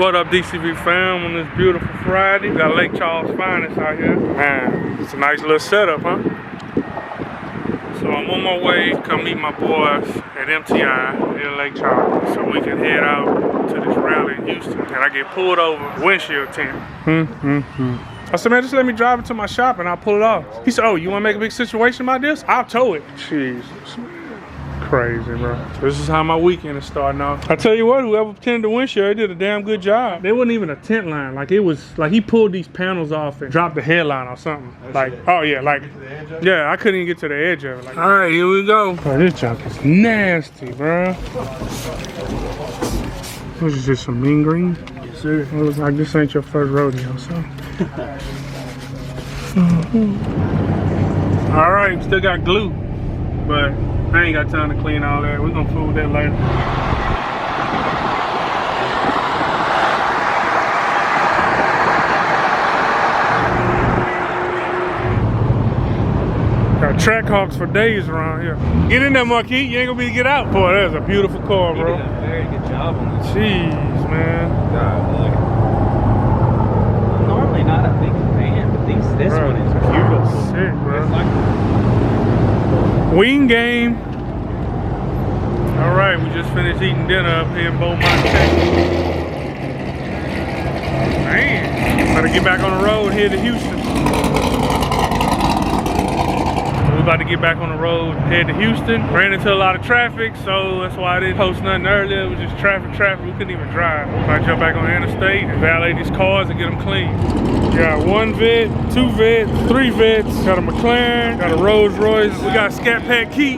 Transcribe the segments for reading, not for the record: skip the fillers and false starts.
What up, DCV fam, on this beautiful Friday? We got Lake Charles Finest out here. Man, it's a nice little setup, huh? So I'm on my way to come meet my boys at MTI in Lake Charles so we can head out to this rally in Houston. And I get pulled over, windshield tint. I said, man, just let me drive it to my shop and I'll pull it off. He said, oh, you want to make a big situation about this? I'll tow it. Jesus. Crazy, bro. This is how my weekend is starting off. I tell you what, whoever tinted the windshield, they did a damn good job. There wasn't even a tint line. Like, it was, like, he pulled these panels off and dropped the headline or something. Like, oh yeah, like, yeah, I couldn't even get to the edge of it. Like, all right, here we go. Bro, this junk is nasty, bro. What is this, some mean green? Yes, sir. It looks like this ain't your first rodeo, so. All right, still got glue, but I ain't got time to clean all that. We're gonna fool with that later. Got track hawks for days around here. Get in there, Marquis. You ain't gonna be able to get out. Boy, that's a beautiful car, bro. You did a very good job on this. Jeez, man. God, I'm normally not a big fan, but this Bro, one is beautiful. Sick, bro. It's like Wing game. All right, we just finished eating dinner up here in Beaumont, Texas. Man, gotta get back on the road here to Houston. We're about to get back on the road, head to Houston. Ran into a lot of traffic, so that's why I didn't post nothing earlier. It was just traffic. We couldn't even drive. I jump back on the interstate and valet these cars and get them clean. Got one vet, two vets, three vets. Got a McLaren, got a Rolls Royce. We got a Scat Pack key.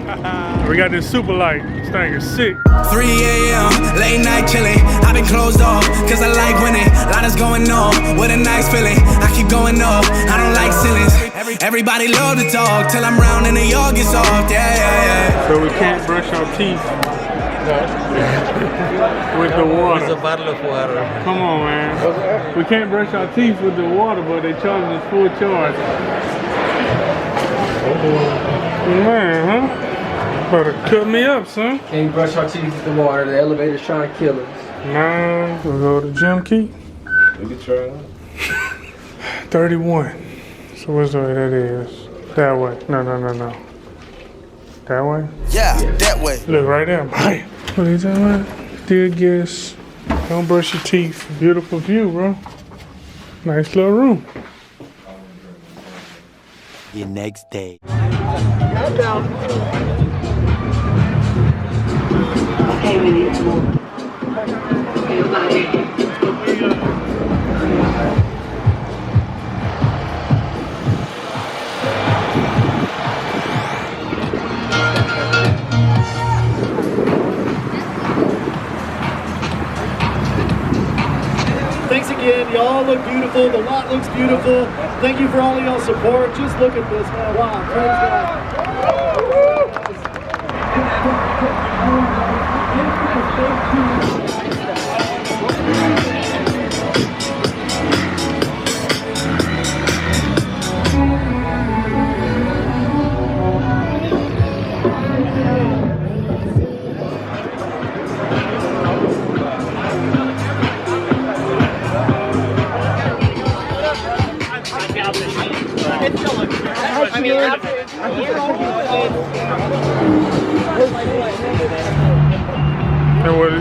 We got this super light. This thing is sick. 3 a.m. late night chilling. I've been closed off, cause I like winning. Lot is going on, with a nice feeling. I keep going off, I don't like ceilings. Everybody love to talk, till I'm round and the yard gets off. Yeah. So we can't brush our teeth with the water. it's a bottle of water. Come on, man. We can't brush our teeth with the water, but they charge us full charge. Man, huh? Better cut me up, son. Can't brush our teeth with the water. The elevator's trying to kill us. Nah, we'll go to Jim Key. We can try it. 31. So what's the way that is? That way. No. That way? Yeah, that way. Look right there. Bam. What are you talking about? Dear guests, don't brush your teeth. Beautiful view, bro. Nice little room. The next day. Okay, we need to move. Thanks again. Y'all look beautiful. The lot looks beautiful. Thank you for all of y'all's support. Just look at this, man. Wow. Praise God.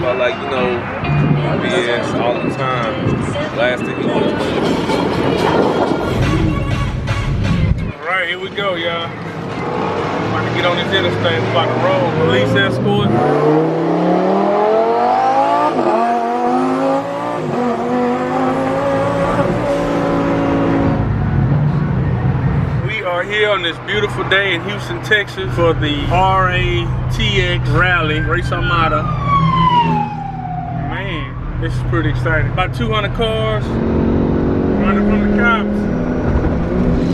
But like, you know, BS all the time. Last thing you want All right, here we go, y'all. About to get on this interstate. We're about to roll. Police escort. Here on this beautiful day in Houston, Texas for the RATX rally, Race Armada. Man, this is pretty exciting. About 200 cars running from the cops.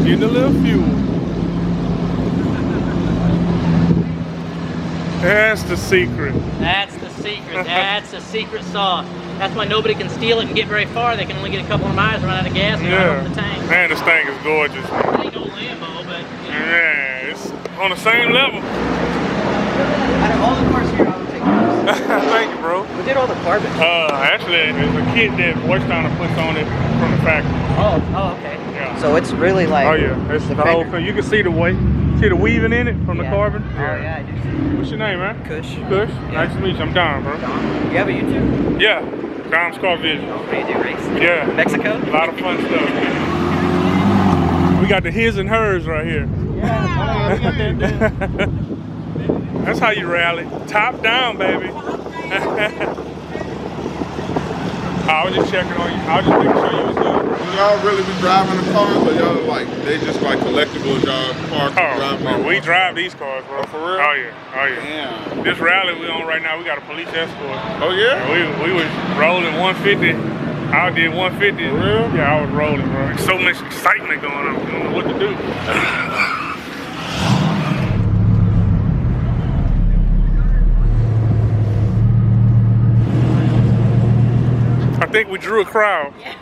Getting a little fuel. That's the secret. That's the secret. That's the secret sauce. That's why nobody can steal it and get very far. They can only get a couple of miles, run out of gas, and run over the tank. Man, this thing is gorgeous. It ain't no Lambo, but Yeah, it's on the same level. Out of all the cars here, I would take yours. Thank you, bro. Who did all the carbon? Actually, there's a kit that Voice-Downer puts on it from the factory. Oh, okay. Yeah. So it's really like. Oh yeah, it's the whole thing. You can see the way, see the weaving in it from the carbon. Oh yeah, I do see. What's your name, man? Kush. Kush. Nice to meet you. I'm Don, bro. Dom. You have a YouTube? Yeah. Dom's Car Vision. What do you do, race? Yeah. Mexico? A lot of fun stuff. We got the his and hers right here. Yeah. We got that. That's how you rally. Top down, baby. I was just checking on you. I was just making sure you was good. Y'all really be driving the cars, or y'all like they just like collectibles y'all park and drive? Oh, we drive these cars, bro. Oh, for real? Oh yeah, oh yeah. Damn. This rally we on right now, we got a police escort. Oh yeah? We was rolling 150. I did 150. For real? Yeah, I was rolling, bro. There's so much excitement going on. I don't know what to do. I think we drew a crowd. Yeah.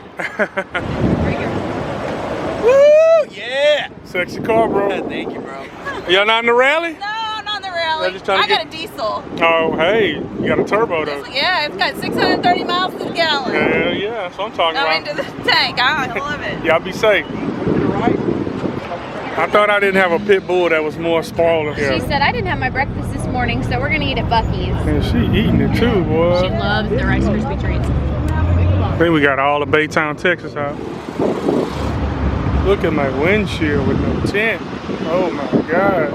Woo! Yeah. Sexy car, bro. Thank you, bro. Y'all not in the rally? No, I'm not in the rally. just trying to I got a diesel. Oh, hey, you got a turbo though. Yeah, it's got 630 miles to the gallon. Hell yeah, that's what I'm talking I'm about. into the tank. I love it. Y'all be safe. I thought I didn't have a pit bull that was more spoiler. She said, I didn't have my breakfast this morning, so we're gonna eat at Buc-ee's. And she eating it too, boy. She loves the Rice Krispie treats. I think we got all of Baytown, Texas out. Look at my windshield with no tint. Oh my God.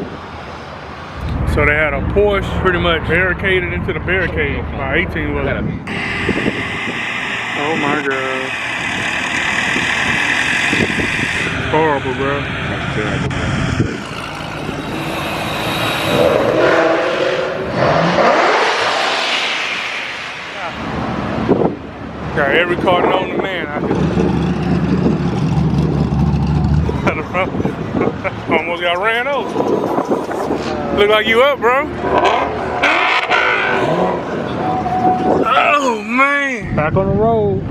So they had a Porsche pretty much barricaded into the barricade by 18 wheeler. Oh my God. Horrible, bro. Got every car known to man out here. Almost got ran over. Look like you up, bro. Oh man. Back on the road.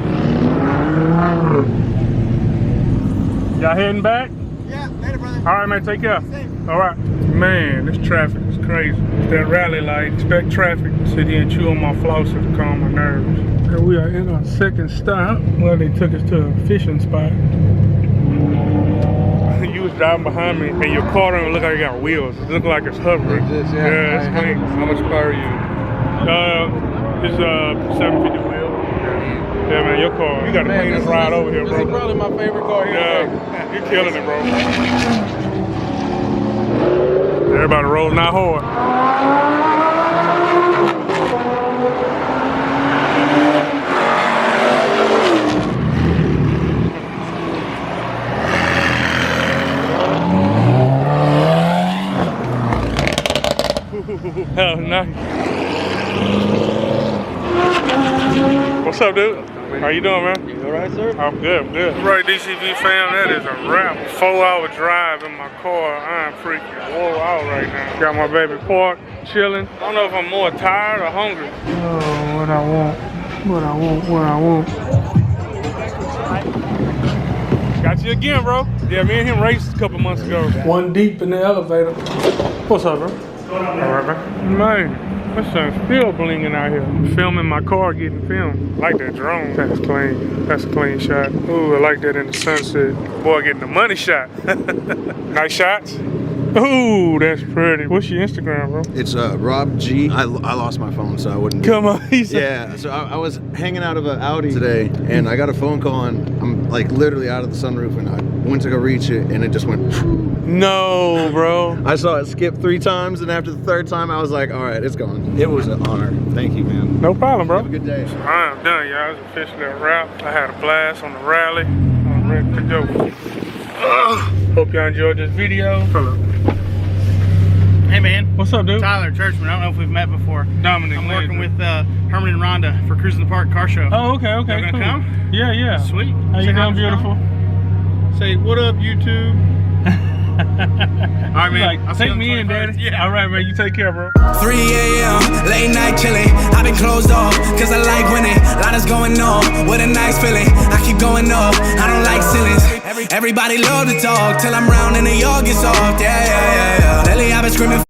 Y'all heading back? Yeah, later, brother. All right, man, take care. All right. Man, this traffic is crazy. It's that rally light, expect traffic. Sit here and chew on my flosser to calm my nerves. And we are in our second stop. Well, they took us to a fishing spot. You was driving behind me and your car don't look like it got wheels. It look like it's hovering. Yeah, it's clean. How much car are you? It's 750 wheel. Yeah, man, your car. You got the cleanest ride over here, bro. This is probably my favorite car here. Yeah, you're killing it, bro. Everybody rolling out hard. Oh, nice. What's up, dude? How you doing, man? You all right, sir? I'm good, I'm good. Right, DCV fam, that is a wrap. 4-hour drive in my car. I'm freaking wore out right now. Got my baby parked, chilling. I don't know if I'm more tired or hungry. Oh, what I want. Got you again, bro. Yeah, me and him raced a couple months ago. One deep in the elevator. What's up, bro? All right, man. Man, that sun's still blinging out here. Filming my car getting filmed. I like that drone. That's clean. That's a clean shot. Ooh, I like that in the sunset. Boy, getting the money shot. Nice shots. Ooh, that's pretty. What's your Instagram, bro? It's Rob G. I lost my phone, so I wouldn't. Come on, yeah. So I was hanging out of an Audi today, and I got a phone call, and I'm like literally out of the sunroof, and I went to go reach it, and it just went. No, bro. I saw it skip 3 times, and after the 3rd time, I was like, all right, it's gone. It was an honor. Thank you, man. No problem, bro. Have a good day. I am done, y'all. It's officially a wrap. I had a blast on the rally. I'm ready to go. Hope y'all enjoyed this video. Hello. Hey man. What's up, dude? Tyler Churchman. I don't know if we've met before. Dominic. I'm working with Herman and Rhonda for Cruising the Park car show. Oh, okay, Y'all gonna cool. come? Yeah. Sweet. How you doing, beautiful? Say, what up, YouTube? All right, man. Like, take me in, daddy. Yeah. All right, man. You take care, bro. 3 a.m., late night chilling. I've been closed off, cause I like winning. Lot is going on, with a nice feeling. I keep going off, I don't like ceilings. Everybody love to talk, till I'm round and the yard gets soft. Yeah. Lately I've been screaming,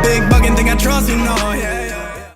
big bugging, think I trust him, no, yeah.